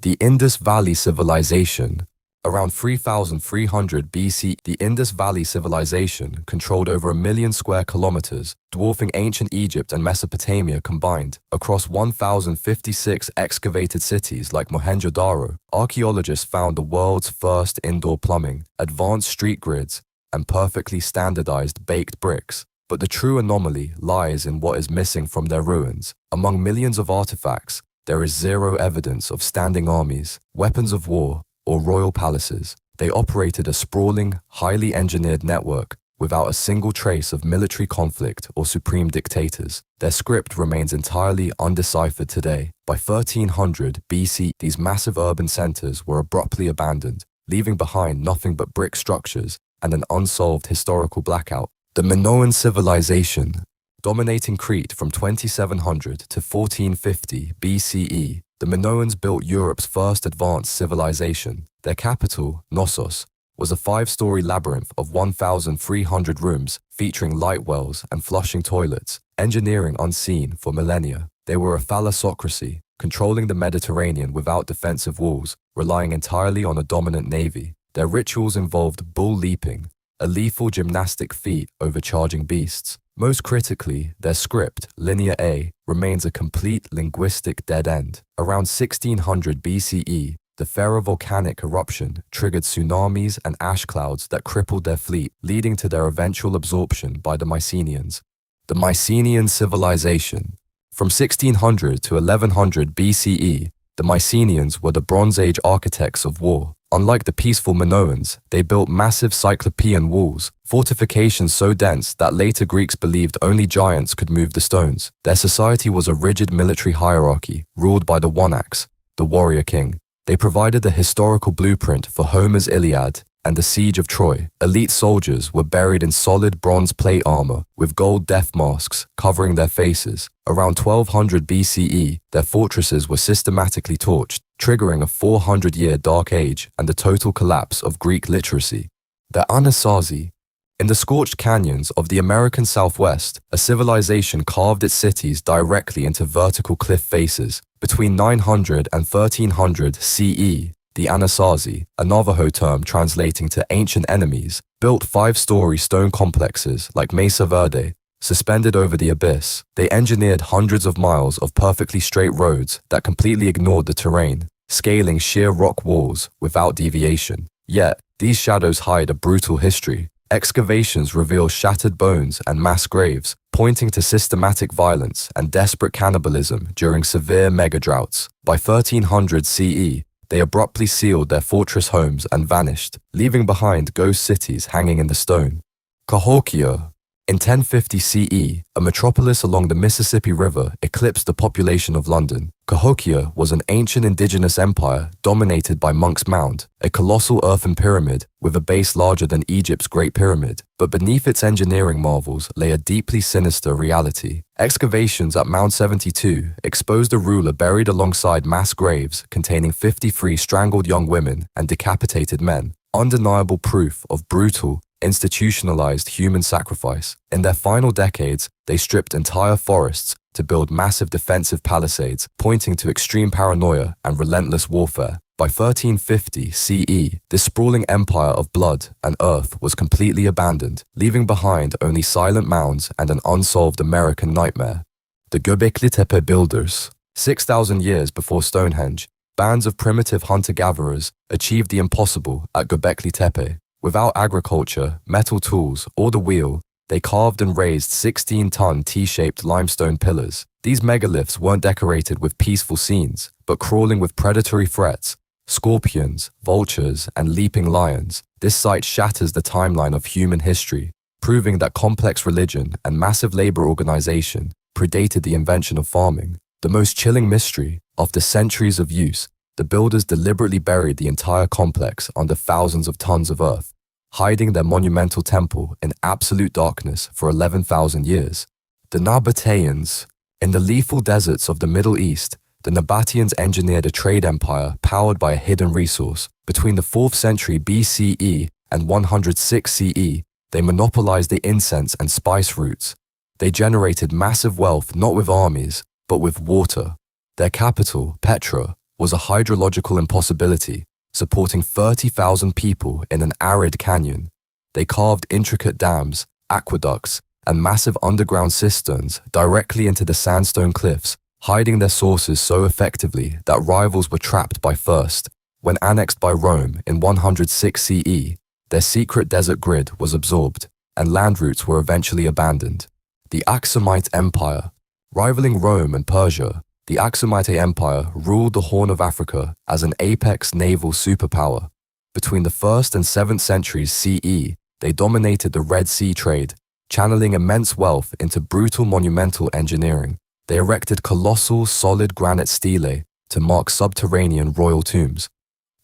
The Indus Valley Civilization. Around 3300 BC, the Indus Valley Civilization controlled over 1,000,000 square kilometers, dwarfing ancient Egypt and Mesopotamia combined. Across 1,056 excavated cities like Mohenjo-Daro, archaeologists found the world's first indoor plumbing, advanced street grids, and perfectly standardized baked bricks. But the true anomaly lies in what is missing from their ruins. Among millions of artifacts, there is zero evidence of standing armies, weapons of war, or royal palaces. They operated a sprawling, highly engineered network without a single trace of military conflict or supreme dictators. Their script remains entirely undeciphered today. By 1300 BC, these massive urban centers were abruptly abandoned, leaving behind nothing but brick structures and an unsolved historical blackout. The Minoan civilization, dominating Crete from 2700 to 1450 BCE, the Minoans built Europe's first advanced civilization. Their capital, Knossos, was a 5-story labyrinth of 1,300 rooms featuring light wells and flushing toilets, engineering unseen for millennia. They were a thalassocracy, controlling the Mediterranean without defensive walls, relying entirely on a dominant navy. Their rituals involved bull leaping, a lethal gymnastic feat over charging beasts. Most critically, their script, Linear A, remains a complete linguistic dead end. Around 1600 BCE, the Thera volcanic eruption triggered tsunamis and ash clouds that crippled their fleet, leading to their eventual absorption by the Mycenaeans. The Mycenaean civilization. From 1600 to 1100 BCE, the Mycenaeans were the Bronze Age architects of war. Unlike the peaceful Minoans, they built massive Cyclopean walls, fortifications so dense that later Greeks believed only giants could move the stones. Their society was a rigid military hierarchy, ruled by the one axe, the warrior king. They provided the historical blueprint for Homer's Iliad and the Siege of Troy. Elite soldiers were buried in solid bronze plate armor, with gold death masks covering their faces. Around 1200 BCE, their fortresses were systematically torched, triggering a 400-year dark age and the total collapse of Greek literacy. The Anasazi. In the scorched canyons of the American Southwest, a civilization carved its cities directly into vertical cliff faces. Between 900 and 1300 CE, the Anasazi, a Navajo term translating to ancient enemies, built 5-story stone complexes like Mesa Verde, suspended over the abyss. They engineered hundreds of miles of perfectly straight roads that completely ignored the terrain, scaling sheer rock walls without deviation. Yet, these shadows hide a brutal history. Excavations reveal shattered bones and mass graves, pointing to systematic violence and desperate cannibalism during severe mega-droughts. By 1300 CE, they abruptly sealed their fortress homes and vanished, leaving behind ghost cities hanging in the stone. Cahokia. In 1050 CE, a metropolis along the Mississippi River eclipsed the population of London. Cahokia was an ancient indigenous empire dominated by Monk's Mound, a colossal earthen pyramid with a base larger than Egypt's Great Pyramid. But beneath its engineering marvels lay a deeply sinister reality. Excavations at Mound 72 exposed a ruler buried alongside mass graves containing 53 strangled young women and decapitated men, undeniable proof of brutal, institutionalized human sacrifice. In their final decades, they stripped entire forests to build massive defensive palisades, pointing to extreme paranoia and relentless warfare. By 1350 CE, this sprawling empire of blood and earth was completely abandoned, leaving behind only silent mounds and an unsolved American nightmare. The Göbekli Tepe builders. 6,000 years before Stonehenge, bands of primitive hunter-gatherers achieved the impossible at Göbekli Tepe. Without agriculture, metal tools, or the wheel, they carved and raised 16-ton T-shaped limestone pillars. These megaliths weren't decorated with peaceful scenes, but crawling with predatory threats, scorpions, vultures, and leaping lions. This site shatters the timeline of human history, proving that complex religion and massive labor organization predated the invention of farming. The most chilling mystery, after centuries of use, the builders deliberately buried the entire complex under thousands of tons of earth, hiding their monumental temple in absolute darkness for 11,000 years. The Nabataeans. In the lethal deserts of the Middle East, the Nabataeans engineered a trade empire powered by a hidden resource. Between the 4th century BCE and 106 CE, they monopolized the incense and spice routes. They generated massive wealth not with armies, but with water. Their capital, Petra, was a hydrological impossibility, supporting 30,000 people in an arid canyon. They carved intricate dams, aqueducts, and massive underground cisterns directly into the sandstone cliffs, hiding their sources so effectively that rivals were trapped by thirst. When annexed by Rome in 106 CE, their secret desert grid was absorbed, and land routes were eventually abandoned. The Aksumite Empire. Rivaling Rome and Persia, the Aksumite Empire ruled the Horn of Africa as an apex naval superpower. Between the 1st and 7th centuries CE, they dominated the Red Sea trade, channeling immense wealth into brutal monumental engineering. They erected colossal solid granite stelae to mark subterranean royal tombs.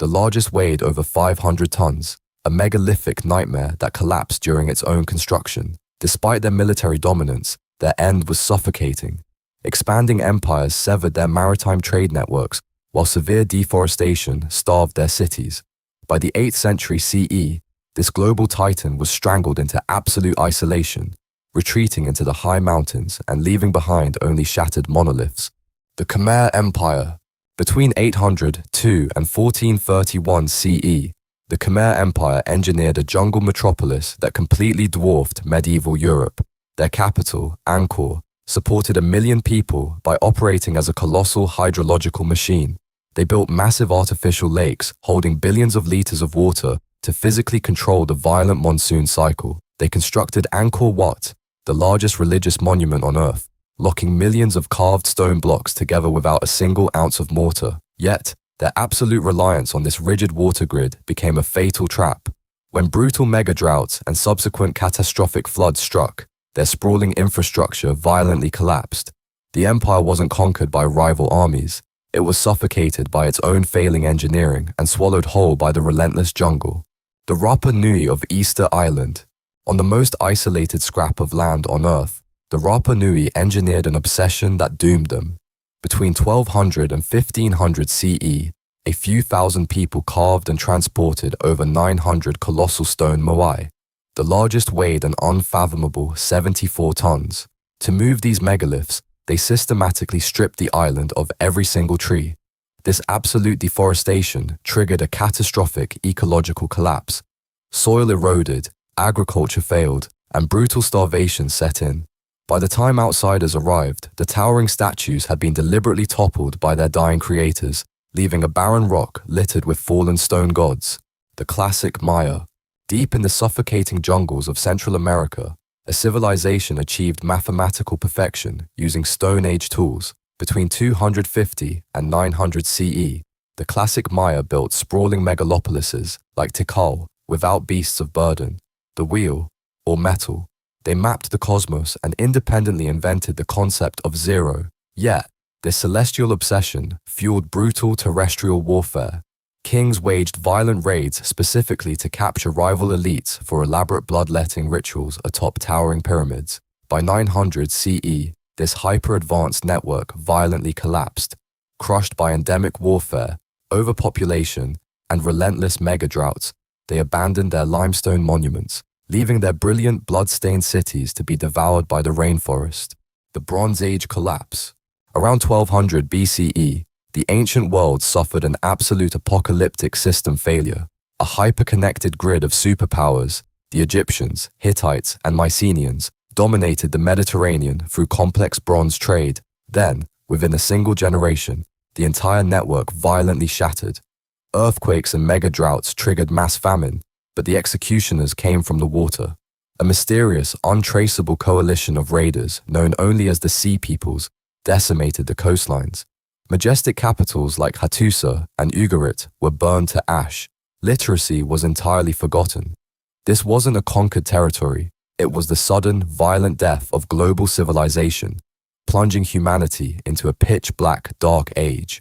The largest weighed over 500 tons, a megalithic nightmare that collapsed during its own construction. Despite their military dominance, their end was suffocating. Expanding empires severed their maritime trade networks, while severe deforestation starved their cities. By the 8th century CE, this global titan was strangled into absolute isolation, retreating into the high mountains and leaving behind only shattered monoliths. The Khmer Empire. Between 802 and 1431 CE, the Khmer Empire engineered a jungle metropolis that completely dwarfed medieval Europe. Their capital, Angkor, supported 1 million people by operating as a colossal hydrological machine. They built massive artificial lakes holding billions of liters of water to physically control the violent monsoon cycle. They constructed Angkor Wat, the largest religious monument on Earth, locking millions of carved stone blocks together without a single ounce of mortar. Yet, their absolute reliance on this rigid water grid became a fatal trap. When brutal mega droughts and subsequent catastrophic floods struck, their sprawling infrastructure violently collapsed. The empire wasn't conquered by rival armies. It was suffocated by its own failing engineering and swallowed whole by the relentless jungle. The Rapa Nui of Easter Island. On the most isolated scrap of land on Earth, the Rapa Nui engineered an obsession that doomed them. Between 1200 and 1500 CE, a few thousand people carved and transported over 900 colossal stone moai. The largest weighed an unfathomable 74 tons. To move these megaliths, they systematically stripped the island of every single tree. This absolute deforestation triggered a catastrophic ecological collapse. Soil eroded, agriculture failed, and brutal starvation set in. By the time outsiders arrived, the towering statues had been deliberately toppled by their dying creators, leaving a barren rock littered with fallen stone gods. The classic Maya. Deep in the suffocating jungles of Central America, a civilization achieved mathematical perfection using Stone Age tools. Between 250 and 900 CE, the classic Maya built sprawling megalopolises like Tikal without beasts of burden, the wheel, or metal. They mapped the cosmos and independently invented the concept of zero. Yet, this celestial obsession fueled brutal terrestrial warfare. Kings waged violent raids specifically to capture rival elites for elaborate bloodletting rituals atop towering pyramids. By 900 CE, this hyper-advanced network violently collapsed, crushed by endemic warfare, overpopulation, and relentless mega-droughts. They abandoned their limestone monuments, leaving their brilliant blood-stained cities to be devoured by the rainforest. The Bronze Age collapse. Around 1200 BCE, the ancient world suffered an absolute apocalyptic system failure. A hyper-connected grid of superpowers, the Egyptians, Hittites, and Mycenaeans, dominated the Mediterranean through complex bronze trade. Then, within a single generation, the entire network violently shattered. Earthquakes and mega-droughts triggered mass famine, but the executioners came from the water. A mysterious, untraceable coalition of raiders, known only as the Sea Peoples, decimated the coastlines. Majestic capitals like Hattusa and Ugarit were burned to ash. Literacy was entirely forgotten. This wasn't a conquered territory. It was the sudden, violent death of global civilization, plunging humanity into a pitch-black, dark age.